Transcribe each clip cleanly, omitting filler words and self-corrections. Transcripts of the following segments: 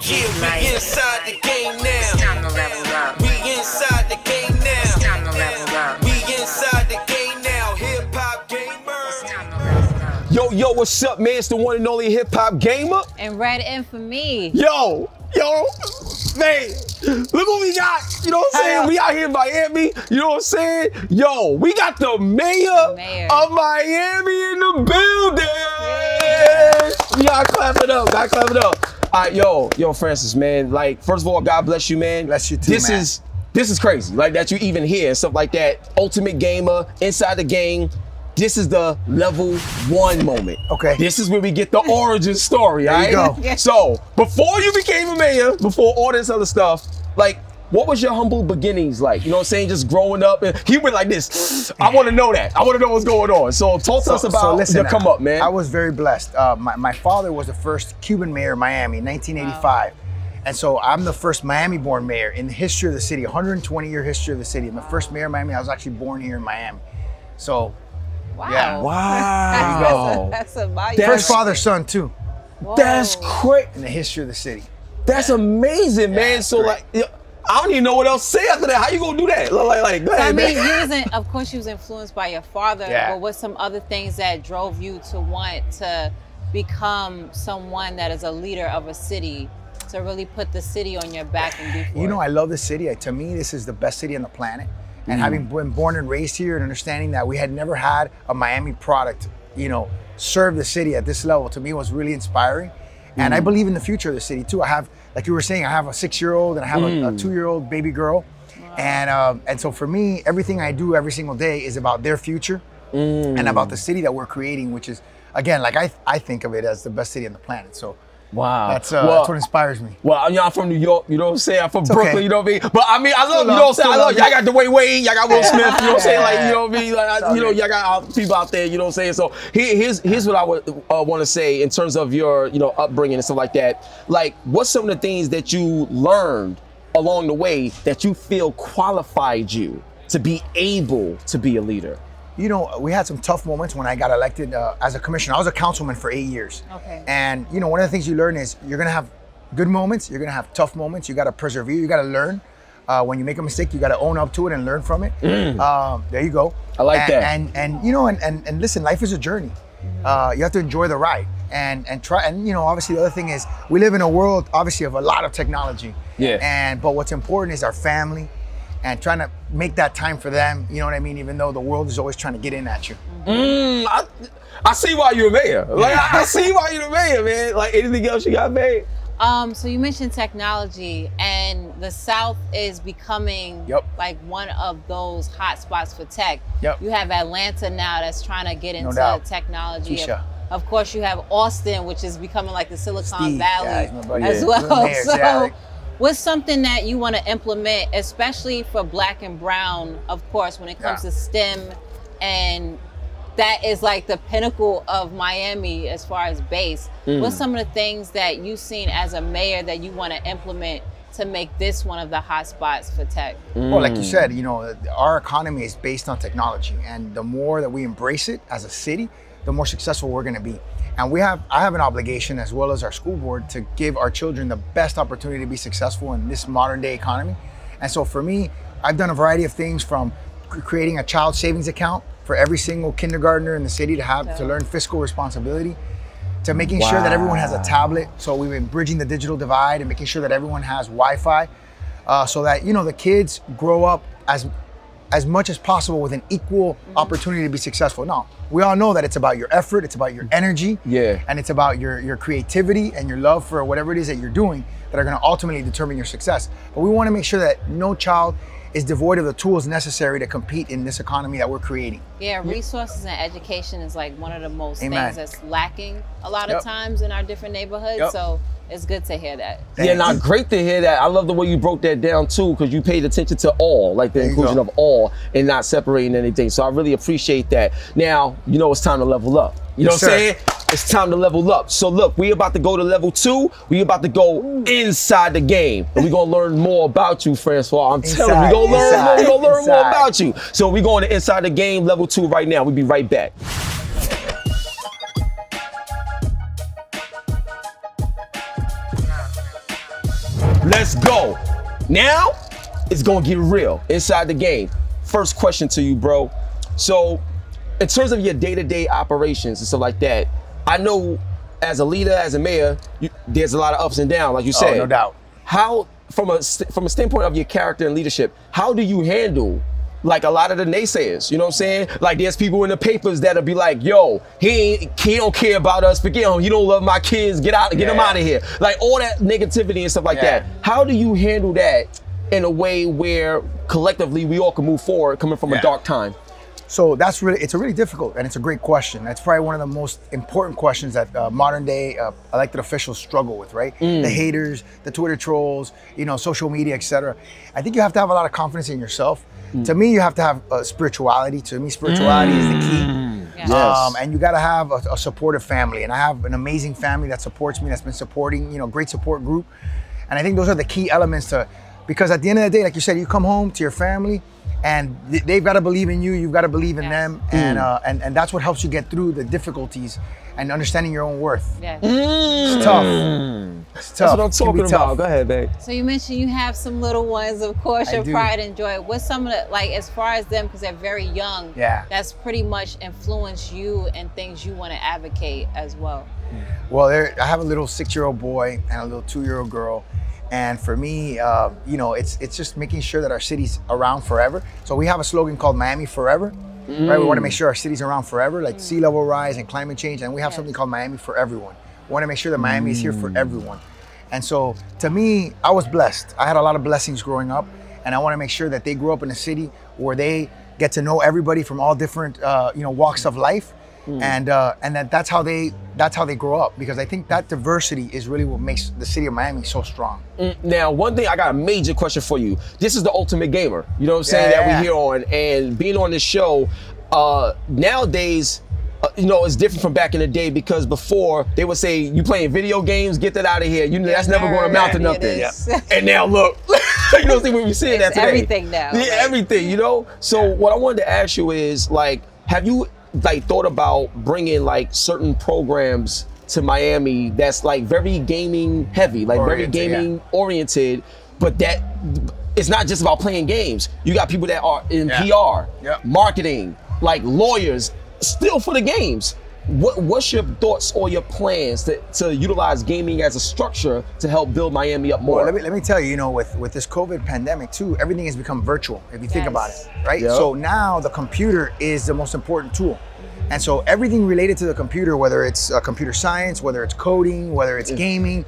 Yeah, we inside the game now. It's time to level up. We inside the game now. It's time to level up. We inside the game now. Hip hop gamer. It's time to level up. Yo, what's up, man? It's the one and only hip hop gamer. And Red Infamy. Yo, man, look what we got. You know what I'm saying? We out here in Miami. You know what I'm saying? Yo, we got the mayor of Miami in the building. Yeah. We gotta clap it up. Gotta clap it up. All right, yo, Francis, man. Like, first of all, God bless you, man. Bless you too, man. This is crazy. Like that you even here and stuff like that. Ultimate gamer, inside the game. This is the level 1 moment. Okay. This is where we get the origin story, all There right? you go. So, before you became a mayor, before all this other stuff, like, what was your humble beginnings like? You know what I'm saying? Just growing up. And he went like this. I want to know that. I want to know what's going on. So, talk to us about your come up, man. I was very blessed. My father was the first Cuban mayor of Miami in 1985. Wow. And so I'm the first Miami-born mayor in the history of the city, 120-year history of the city. I'm the first mayor of Miami. I was actually born here in Miami. So, wow. Yeah. Wow. That's a first father, son, too. Whoa. That's crazy. In the history of the city. That's amazing, man. So, great. like, I don't even know what else to say after that. How you gonna do that? Like, go ahead, man. Of course, you was influenced by your father, but what's some other things that drove you to want to become someone that is a leader of a city, to really put the city on your back and do for You know, I love this city. To me, this is the best city on the planet. And having been born and raised here and understanding that we had never had a Miami product, you know, serve the city at this level, to me was really inspiring. And I believe in the future of the city too. I have, like you were saying, I have a 6-year-old and I have a 2-year-old baby girl. Wow. And so for me, everything I do every single day is about their future and about the city that we're creating, which is, again, like I think of it as the best city on the planet. So wow. That's what inspires me. Well, I'm from New York, you know what I'm saying? I'm from Brooklyn, okay. you know what I mean? But I mean, I love, you know what I'm saying? I love, y'all got Dwayne Wade, y'all got Will Smith, you know what I'm saying? Like, you know what I mean? Like, you know, y'all got people out there, you know what I'm saying? So here's what I would want to say in terms of your, you know, upbringing and stuff like that. Like, what's some of the things that you learned along the way that you feel qualified you to be able to be a leader? You know, we had some tough moments when I got elected as a commissioner. I was a councilman for 8 years. Okay. And, you know, one of the things you learn is you're going to have good moments. You're going to have tough moments. You got to persevere. You got to learn. When you make a mistake, you got to own up to it and learn from it. There you go. I like that. And you know, and listen, life is a journey. You have to enjoy the ride and try. And, you know, obviously the other thing is we live in a world, obviously, of a lot of technology. Yeah. But what's important is our family. And trying to make that time for them, you know what I mean? Even though the world is always trying to get in at you. I see why you're a mayor. Like, I see why you're a mayor, man. Like, anything else you got, man? So you mentioned technology, and the South is becoming like one of those hot spots for tech. You have Atlanta now that's trying to get into technology. Of course, you have Austin, which is becoming like the Silicon Valley as well. So, what's something that you want to implement, especially for Black and Brown, of course, when it comes to STEM, and that is like the pinnacle of Miami as far as base. What's some of the things that you've seen as a mayor that you want to implement to make this one of the hot spots for tech? Well, like you said, you know, our economy is based on technology, and the more that we embrace it as a city, the more successful we're going to be. And I have an obligation, as well as our school board, to give our children the best opportunity to be successful in this modern day economy. And so for me, I've done a variety of things, from creating a child savings account for every single kindergartner in the city to learn fiscal responsibility, to making sure that everyone has a tablet. So we've been bridging the digital divide and making sure that everyone has Wi-Fi, so that, you know, the kids grow up as much as possible with an equal opportunity to be successful. Now, we all know that it's about your effort, it's about your energy, and it's about your creativity and your love for whatever it is that you're doing that are gonna ultimately determine your success. But we wanna make sure that no child is devoid of the tools necessary to compete in this economy that we're creating. Yeah, resources and education is like one of the most things that's lacking a lot of times in our different neighborhoods. So it's good to hear that. Yeah, now great to hear that. I love the way you broke that down too, because you paid attention to all, like the inclusion of all and not separating anything. So I really appreciate that. Now, you know, it's time to level up. You know what I'm saying? It's time to level up. So look, we about to go to level 2. We about to go inside the game. And we're gonna learn more about you, Francois. I'm telling you, we're gonna learn more about you. So we're going to inside the game, level 2 right now. We'll be right back. Let's go. Now, it's gonna get real inside the game. First question to you, bro. So, in terms of your day-to-day operations and stuff like that, I know as a leader, as a mayor, there's a lot of ups and downs, like you said. Oh, no doubt. How, from a standpoint of your character and leadership, how do you handle like a lot of the naysayers? You know what I'm saying? Like there's people in the papers that'll be like, yo, he don't care about us, forget him, he don't love my kids, get him out of here. Like all that negativity and stuff like that. How do you handle that in a way where collectively we all can move forward coming from a dark time? So it's a really difficult, and it's a great question. That's probably one of the most important questions that modern day elected officials struggle with, right? The haters, the Twitter trolls, social media, etc. I think you have to have a lot of confidence in yourself. To me, you have to have spirituality. To me, spirituality is the key. Yes. And you got to have a supportive family. And I have an amazing family that supports me, that's been supporting, great support group. And I think those are the key elements because at the end of the day, like you said, you come home to your family, and they've got to believe in you. You've got to believe in them, and that's what helps you get through the difficulties and understanding your own worth. It's tough. It's tough. That's what I'm talking about. Go ahead, babe. So you mentioned you have some little ones, of course, your pride and joy. What's some of the, like, as far as them, because they're very young, that's pretty much influenced you and things you want to advocate as well? Well, I have a little 6-year-old boy and a little 2-year-old girl. And for me, it's just making sure that our city's around forever. So we have a slogan called Miami Forever, right? We want to make sure our city's around forever, like sea level rise and climate change. And we have something called Miami for Everyone. We want to make sure that Miami is here for everyone. And so to me, I was blessed. I had a lot of blessings growing up, and I want to make sure that they grew up in a city where they get to know everybody from all different, walks of life. And that's how they grow up, because I think that diversity is really what makes the city of Miami so strong. Now, one thing, I got a major question for you. This is the ultimate gamer, you know what I'm saying, that we here on, and being on this show, nowadays, it's different from back in the day, because before they would say, you playing video games, get that out of here. That's never going to amount to nothing. And now look, you know what we're seeing that today. Everything now. Yeah, everything, So what I wanted to ask you is, like, have you thought about bringing like certain programs to Miami that's like very gaming heavy, like very gaming oriented, but that it's not just about playing games. You got people that are in PR, marketing, like lawyers, still for the games. What's your thoughts or your plans to utilize gaming as a structure to help build Miami up more? Well, let me tell you, with this COVID pandemic too, everything has become virtual, if you think about it, right? So now the computer is the most important tool. And so everything related to the computer, whether it's computer science, whether it's coding, whether it's gaming,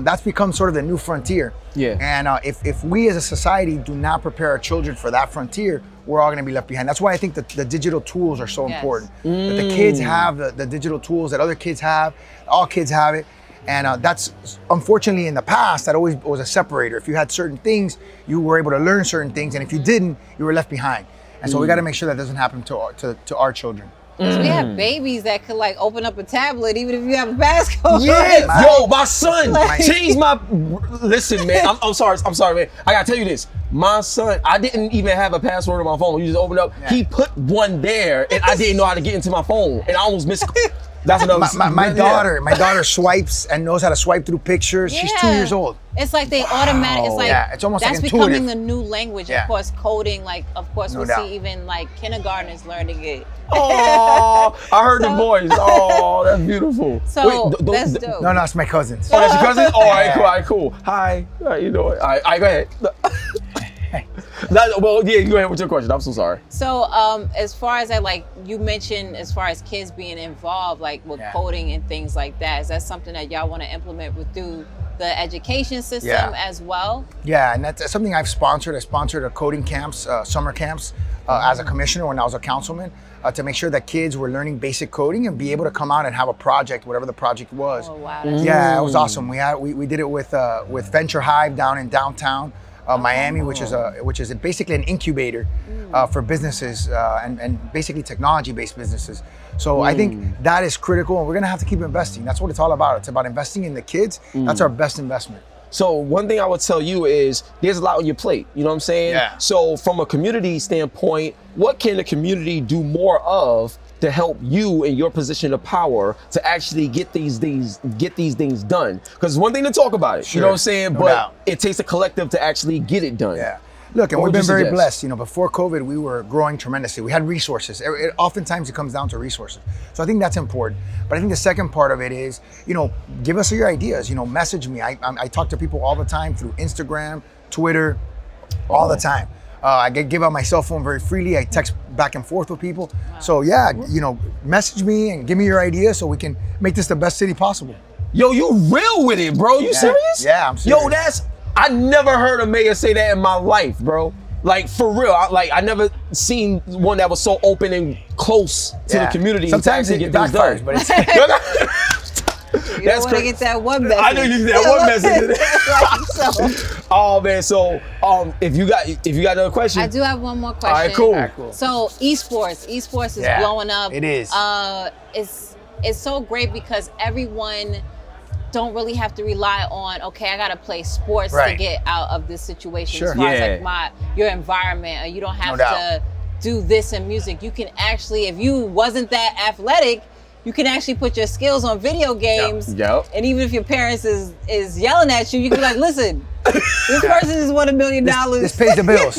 that's become sort of the new frontier. And if we as a society do not prepare our children for that frontier, we're all going to be left behind. That's why I think that the digital tools are so important. That the kids have the digital tools that other kids have, all kids have it. And that's, unfortunately, in the past, that always was a separator. If you had certain things, you were able to learn certain things. And if you didn't, you were left behind. And so we got to make sure that doesn't happen to our children. So we have babies that could like open up a tablet even if you have a passcode. Yo, my son changed my. Listen, man, I'm sorry, man. I gotta tell you this. My son, I didn't even have a password on my phone. You just open up. He put one there, and I didn't know how to get into my phone, and I almost missed. That's another. My daughter swipes and knows how to swipe through pictures. She's 2 years old. It's like they automatic. It's like it's almost that's like becoming the new language. Of course, coding. Like, of course, No we doubt. see even like kindergartners learning it. Oh, I heard the voice. Oh, that's beautiful. So that's dope. No, it's my cousins. Oh, that's your cousin? Oh, all right, cool. Hi. How you doing? All right, go ahead. Well, yeah, you go ahead with your question. I'm so sorry. So, as far as you mentioned, as far as kids being involved, like with coding and things like that, is that something that y'all want to implement through the education system as well? Yeah, and that's something I've sponsored. I sponsored a coding camps, summer camps, as a commissioner when I was a councilman, to make sure that kids were learning basic coding and be able to come out and have a project, whatever the project was. Oh wow! Yeah, it was awesome. We did it with Venture Hive down in downtown Miami, which is basically an incubator for businesses and basically technology-based businesses. So I think that is critical, and we're gonna have to keep investing. That's what it's all about. It's about investing in the kids. That's our best investment. So one thing I would tell you is there's a lot on your plate, you know what I'm saying? Yeah. So from a community standpoint, what can the community do more of to help you in your position of power to actually get these things done. Because it's one thing to talk about it, you know what I'm saying? But it takes a collective to actually get it done. Yeah. Look, and we've been very blessed. You know, before COVID, we were growing tremendously. We had resources. Oftentimes it comes down to resources. So I think that's important. But I think the second part of it is, you know, give us your ideas. You know, message me. I talk to people all the time through Instagram, Twitter, all the time. I give out my cell phone very freely. I text back and forth with people. Wow. So yeah, you know, message me and give me your ideas so we can make this the best city possible. Yo, you real with it, bro. You serious? Yeah, I'm serious. Yo, I never heard a mayor say that in my life, bro. Like, for real. I never seen one that was so open and close to the community. Sometimes it backfires, but it's... You don't want to get that one message. I know you get that one message. Oh man, so if you got another question. I do have one more question. All right, cool. So esports is blowing up. It is. It's so great because everyone don't really have to rely on, okay, I gotta play sports to get out of this situation. As far as like your environment, or you don't have to do this in music. You can actually, if you wasn't that athletic, you can actually put your skills on video games. And even if your parents is yelling at you, you can be like, listen, this person is $1 million. This pays the bills.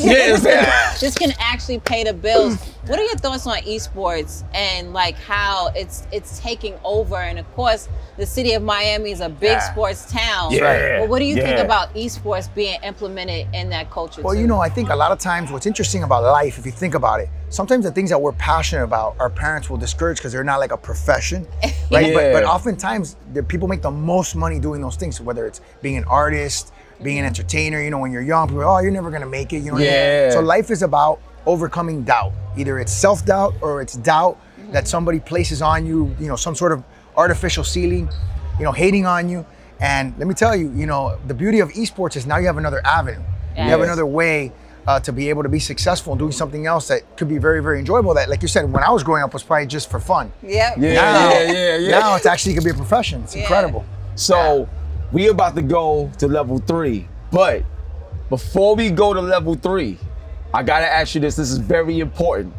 This can actually pay the bills. What are your thoughts on esports and like how it's taking over? And of course, the city of Miami is a big sports town. But what do you think about esports being implemented in that culture? Well, you know, I think a lot of times what's interesting about life, if you think about it, sometimes the things that we're passionate about, our parents will discourage because they're not like a profession, right? But oftentimes, the people make the most money doing those things, whether it's being an artist, being an entertainer. You know, when you're young, people are, oh, you're never gonna make it. You know what I mean? So life is about overcoming doubt. Either it's self-doubt or it's doubt that somebody places on you, you know, some sort of artificial ceiling, you know, hating on you. And let me tell you, you know, the beauty of esports is now you have another avenue. You have another way to be able to be successful and doing something else that could be very, very enjoyable. That, like you said, when I was growing up, was probably just for fun. Now it's actually gonna be a profession. It's incredible. So we about to go to level 3, but before we go to level 3, I gotta ask you this. This is very important.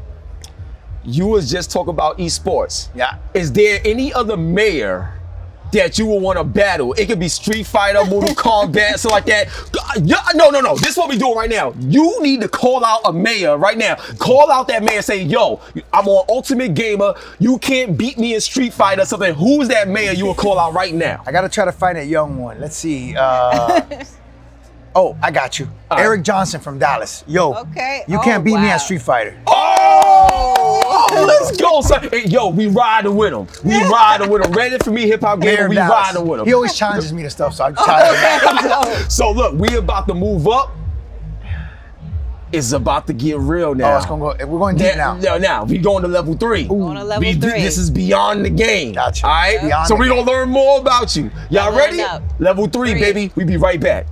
You was just talking about esports. Is there any other mayor that you would want to battle? It could be Street Fighter, Mortal Kombat, something like that. No. This is what we doing right now. You need to call out a mayor right now. Call out that mayor and say, yo, I'm on Ultimate Gamer. You can't beat me in Street Fighter, something. Who's that mayor you will call out right now? I got to try to find a young one. Let's see. Oh, I got you. Eric Johnson from Dallas. Yo, you can't beat me at Street Fighter. Let's go, son. Hey, yo, we riding with him. We riding with him. Ready for me, hip hop gamer. We riding with him. He always challenges me to stuff, so I'm challenging. So look, we about to move up. It's about to get real now. Oh, it's gonna go. We're going deep now. Now we going to level 3. Going to level 3. This is beyond the game. Gotcha. All right. Beyond so we gonna learn more about you. Y'all ready? Level 3, baby. We be right back.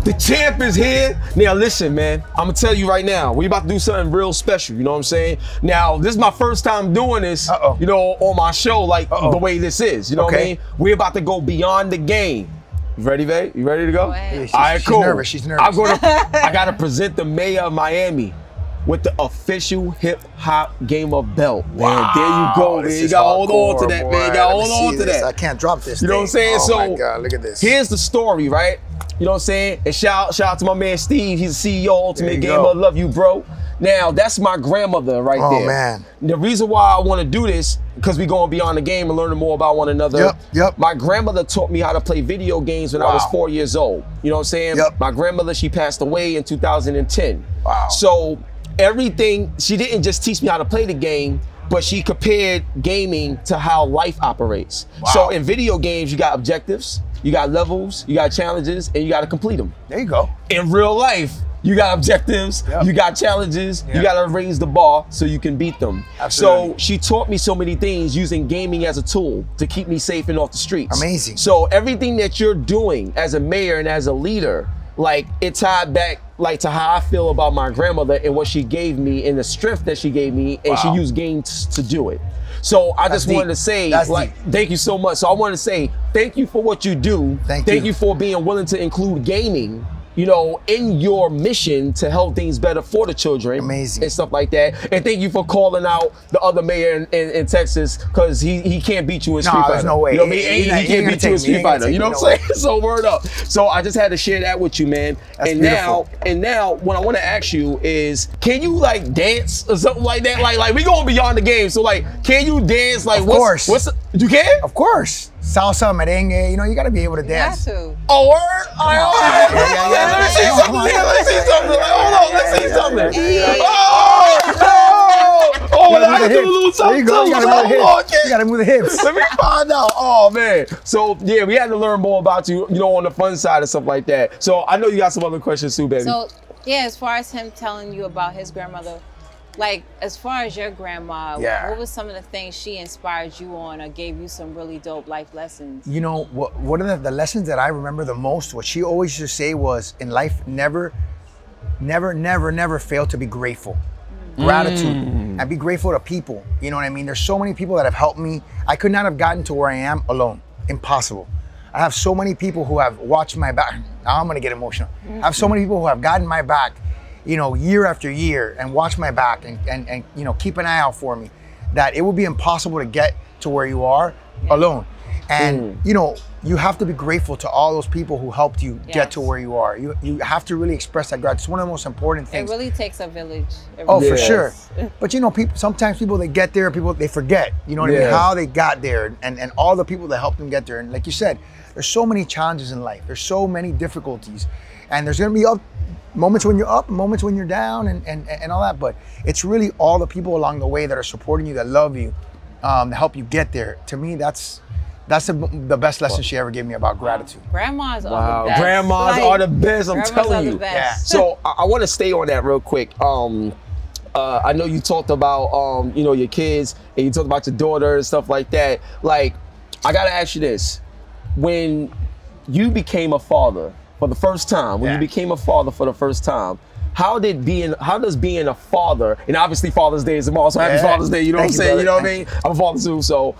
The champ is here. Now listen, man, I'm gonna tell you right now, we about to do something real special, you know what I'm saying? Now, this is my first time doing this, you know, on my show, like the way this is, you know what I mean? We're about to go beyond the game. You ready, babe? You ready to go? Yeah, all right, cool. Nervous. She's nervous. I gotta present the mayor of Miami with the official hip hop gamer belt. Man, there you go, man. You gotta hold on to that, man. You gotta hold on to that. I can't drop this. You know what I'm saying? Oh my God, look at this. Here's the story, right? You know what I'm saying? And shout out to my man Steve. He's the CEO, Ultimate Gamer. Love you, bro. Now, that's my grandmother right there. Oh, man. The reason why I want to do this, because we're going beyond the game and learning more about one another. My grandmother taught me how to play video games when I was 4 years old. You know what I'm saying? My grandmother, she passed away in 2010. So everything, she didn't just teach me how to play the game, but she compared gaming to how life operates. So in video games, you got objectives, you got levels, you got challenges, and you got to complete them. There you go. In real life, you got objectives, you got challenges, you got to raise the bar so you can beat them. So she taught me so many things using gaming as a tool to keep me safe and off the streets. Amazing. So everything that you're doing as a mayor and as a leader, like it tied back like to how I feel about my grandmother and what she gave me and the strength that she gave me, and she used games to do it. So I just wanted to say, thank you so much. So I wanted to say, thank you for what you do. Thank you for being willing to include gaming you know, in your mission to help things better for the children. Amazing. And stuff like that. And thank you for calling out the other mayor in Texas, because he can't beat you in Street Fighter. There's no way. You know what I mean? He can't beat you in Street Fighter. You know what I'm saying? So word up. So I just had to share that with you, man. That's and beautiful. now what I want to ask you is, can you like dance or something like that? Like we going beyond the game. So like, can you dance? Like Of course. You can? Of course. Salsa, merengue, you know, you gotta be able to dance. You have to. Oh, word? All right. Let me see something. Let's see something. Hold on. Let's see something. Oh, I can do a little something. There you go. You gotta move the hips. Let me find out. Oh, man. So, yeah, we had to learn more about you, you know, on the fun side and stuff like that. So, I know you got some other questions too, baby. So, yeah, as far as him telling you about his grandmother, like, as far as your grandma, what was some of the things she inspired you on or gave you some really dope life lessons? You know, one of the lessons that I remember the most, what she always used to say was, in life, never fail to be grateful. Gratitude, and be grateful to people. You know what I mean? There's so many people that have helped me. I could not have gotten to where I am alone. Impossible. I have so many people who have watched my back. Now I'm gonna get emotional. I have so many people who have gotten my back, you know, year after year, and watch my back and you know, keep an eye out for me, that it would be impossible to get to where you are alone. And you know, you have to be grateful to all those people who helped you get to where you are. You have to really express that gratitude. It's one of the most important things. It really takes a village. For sure. But you know, sometimes people that get there, they forget, you know what I mean, how they got there, and all the people that helped them get there. And like you said, there's so many challenges in life. There's so many difficulties, and there's gonna be moments when you're up, moments when you're down, and all that. But it's really all the people along the way that are supporting you, that love you, that help you get there. To me, that's the best lesson she ever gave me about gratitude. Grandmas are the best. Grandmas are the best, I'm telling you. Yeah. So I want to stay on that real quick. I know you talked about you know, your kids, and you talked about your daughter and stuff like that. Like, I gotta ask you this: when you became a father for the first time, how does being a father, and obviously Father's Day is tomorrow, so happy Father's Day, you know what I'm saying? You know what I mean? I'm a father too, so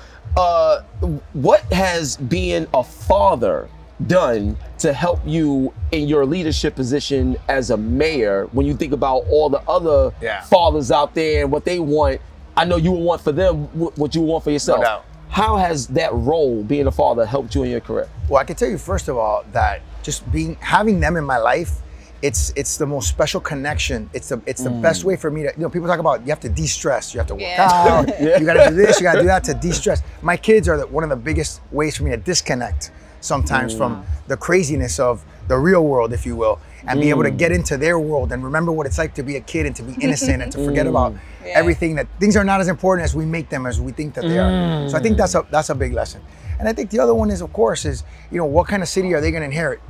what has being a father done to help you in your leadership position as a mayor, when you think about all the other fathers out there and what they want? I know you would want for them what you want for yourself. No doubt. How has that role, being a father, helped you in your career? Well, I can tell you first of all that just having them in my life, it's the most special connection. It's the best way for me to, you know, people talk about you have to de-stress, you have to work out, you gotta do this, you gotta do that to de-stress. My kids are one of the biggest ways for me to disconnect sometimes from the craziness of the real world, if you will, and be able to get into their world and remember what it's like to be a kid and to be innocent and to forget about everything, that things are not as important as we make them, as we think that they are. So I think that's a big lesson. And I think the other one is, of course, is, you know, what kind of city are they gonna inherit?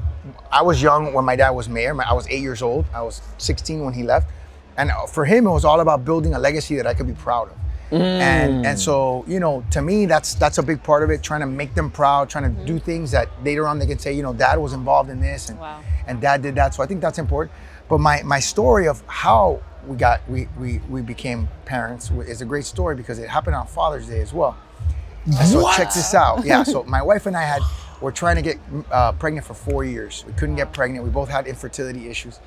I was young when my dad was mayor. I was 8 years old. I was 16 when he left. And for him, it was all about building a legacy that I could be proud of. And so, you know, to me, that's a big part of it, trying to make them proud, trying to do things that later on they can say, you know, Dad was involved in this, and Dad did that. So I think that's important. But my story of how we became parents is a great story, because it happened on Father's Day as well. So check this out. Yeah, so my wife and I were trying to get pregnant for 4 years. We couldn't get pregnant. We both had infertility issues.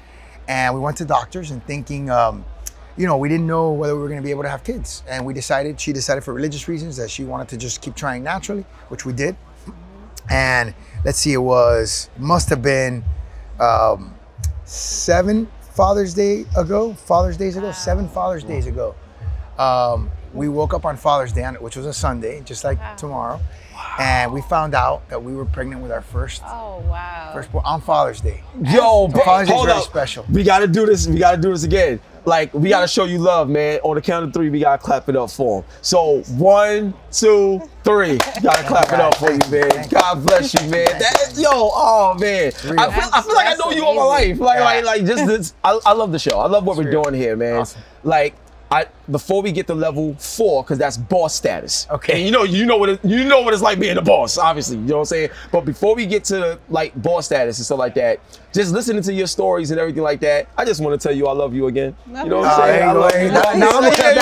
And we went to doctors and thinking, you know, we didn't know whether we were gonna be able to have kids. And she decided for religious reasons that she wanted to just keep trying naturally, which we did. And let's see, must have been 7 Father's Days ago. 7 Father's Days ago. We woke up on Father's Day, which was a Sunday, just like tomorrow. And we found out that we were pregnant with our first firstborn on Father's Day. Yo, bro, Father's Day is hold very up. special. We gotta do this. We gotta do this again. Like, we gotta show you love, man. On the count of 3, we gotta clap it up for him. So 1, 2, 3. Gotta clap it up for you, man. God bless you, man. Oh man. I feel like I know you all my life. Like just this. I love the show. I love what we're doing here, man. Awesome. Like, before we get to level 4, because that's boss status. Okay. And you know what it's like being a boss, obviously. You know what I'm saying? But before we get to like boss status and stuff like that, just listening to your stories and everything like that, I just want to tell you I love you again. You know what I'm saying? I love you. Now I'm gonna cut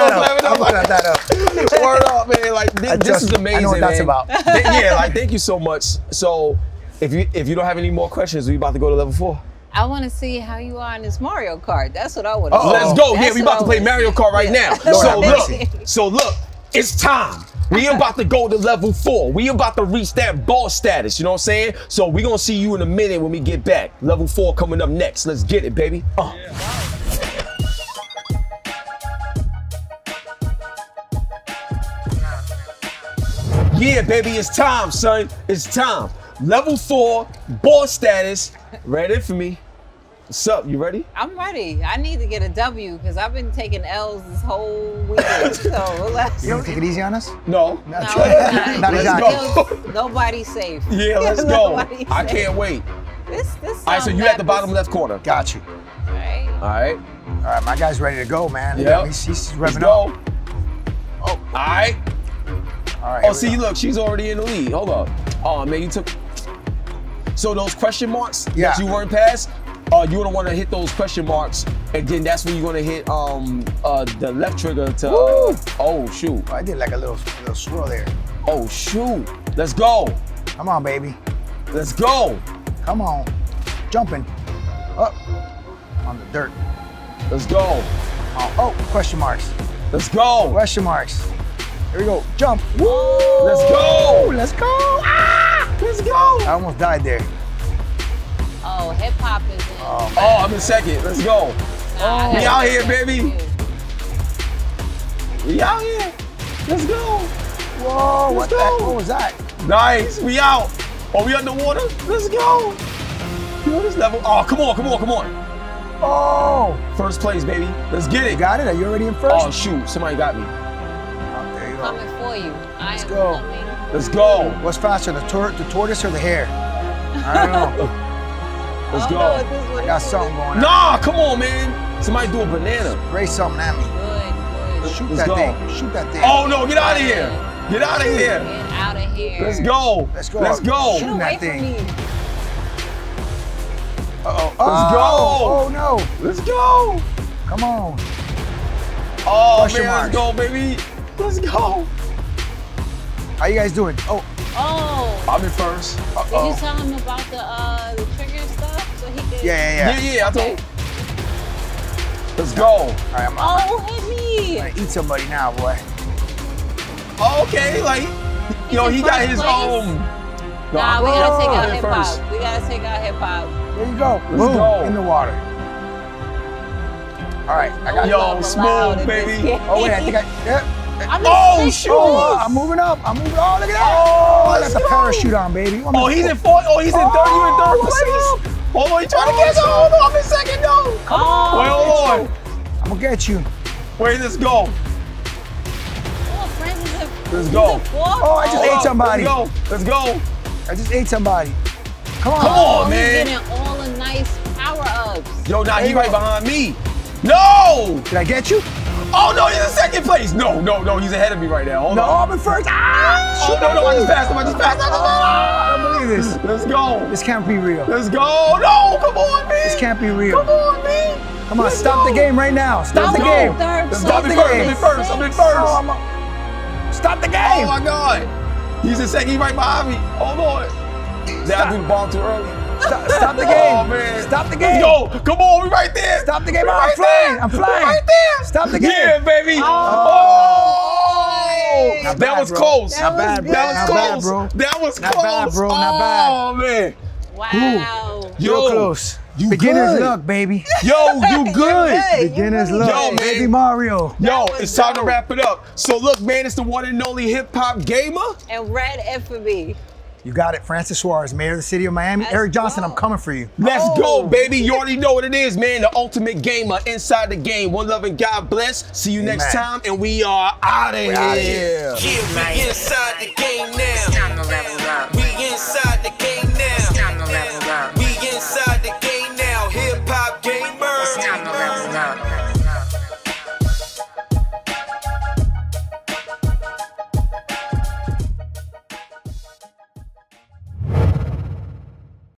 that up. Word up, man. Like, this is amazing. I know what that's about. Yeah, like, thank you so much. So if you don't have any more questions, we about to go to level 4. I want to see how you are in this Mario Kart. That's what I want to see. Let's go. Yeah, we about to play Mario Kart right now. So look, it's time. We about to go to level 4. We about to reach that boss status, you know what I'm saying? So we gonna see you in a minute when we get back. Level 4 coming up next. Let's get it, baby. Yeah, baby, it's time, son. It's time. Level 4, boss status. Ready for me? What's up? You ready? I'm ready. I need to get a W because I've been taking L's this whole weekend. So relax. You don't take it easy on us? No. No, it's not. Let's go. Nobody's safe. Yeah, let's go. I can't wait. This all right, so you at the bottom left corner. Got you. All right. All right. All right, my guy's ready to go, man. Yeah. He's revving up. Oh. All right. All right. Oh, see, look, she's already in the lead. Hold up. Oh, man, you took. So those question marks that you weren't past, you're gonna want to hit those question marks, and then that's when you're gonna hit the left trigger to. Oh shoot! I did like a little swirl there. Oh shoot! Let's go! Come on, baby. Let's go! Come on, jumping up on the dirt. Let's go! Oh, question marks. Let's go! Question marks. Here we go. Jump. Woo! Let's go! Let's go! Ah! Let's go! I almost died there. Oh, hip hop is in. Oh, I'm in second. Let's go. We out here, baby. We out here. Let's go. Whoa, what was that? Nice. We out. Oh, we underwater? Let's go. You on this level? Oh, come on, come on, come on. Oh. First place, baby. Let's get it. You got it? Are you already in first? Oh, shoot. Somebody got me. Oh, there you go. Coming for you. Let's go. Let's go. What's faster, the tortoise or the hare? I don't know. Let's go. I got something going on. Nah, come on, man. Somebody do a banana. Raise something at me. Good. Shoot Let's that go. thing. Shoot that thing. Oh, no. Get out of here. Get out of here. Get out of here. Let's go. Let's go. Let's go. Shooting that thing. Uh-oh. Let's go. Oh, no. Let's go. Come on. Oh, Question man. marks. Let's go, baby. Let's go. How you guys doing? Oh. I'm in first. Did you tell him about the trigger stuff so he could? Yeah, I told him. Let's go. All right, hit me. I'm gonna eat somebody now, boy. Oh, okay, like, yo, he got his own. Nah, we gotta take out hip hop. We gotta take out hip hop. There you go. Let's go. In the water. All right, I got yo, smooth, baby. Oh wait, I think I. Oh shoot! Oh, I'm moving up. I'm moving. Oh, look at that! Oh, I got the parachute on, baby. Oh, he's in fourth. Oh, he's in third. You in third place. Hold on, you trying to catch up? Hold on, I'm in second though. Come on. Wait, hold on. I'm gonna get you. Wait, let's go. Oh, Francis, let's go. Oh, I just ate somebody. Let's go. Let's go. I just ate somebody. Come on. Come on, man. He's getting all the nice power-ups. Yo, now he right behind me. No! Did I get you? Oh no, he's in second place. No, he's ahead of me right now. Hold on. I'm in first. Ah! Oh, no, I just passed him. I don't believe this. Let's go. This can't be real. Let's go. No, come on, man. This can't be real. Come on, man. Come on, stop the game right now. Stop the game. Stop the game. I'm in first. I'm in first. Stop the game. Oh my God. He's in second. He's right behind me. Hold on. Did I do the ball too early? Stop the game. Oh, man. Stop the game. Let's go. Come on, we right there. Stop the game. Right I'm flying. I'm We're flying. right there. Stop the game. Yeah, baby. That was close. Not bad, bro. That was close. Bro. That was Not close. bad, bro. Not bad. Oh, man. Wow. Real close. You Beginner's good. luck, baby. Yo, you good. Beginner's luck. Yo, man. Baby Mario. Yo, it's time to wrap it up. So look, man, it's the one and only hip hop gamer. And Red Infamy. You got it, Francis Suarez, mayor of the city of Miami. Let's Eric Johnson, go. I'm coming for you. Let's go, baby. You already know what it is, man. The ultimate gamer inside the game. One love and God bless. See you next time, and we are out of here. Yeah, we inside the game now.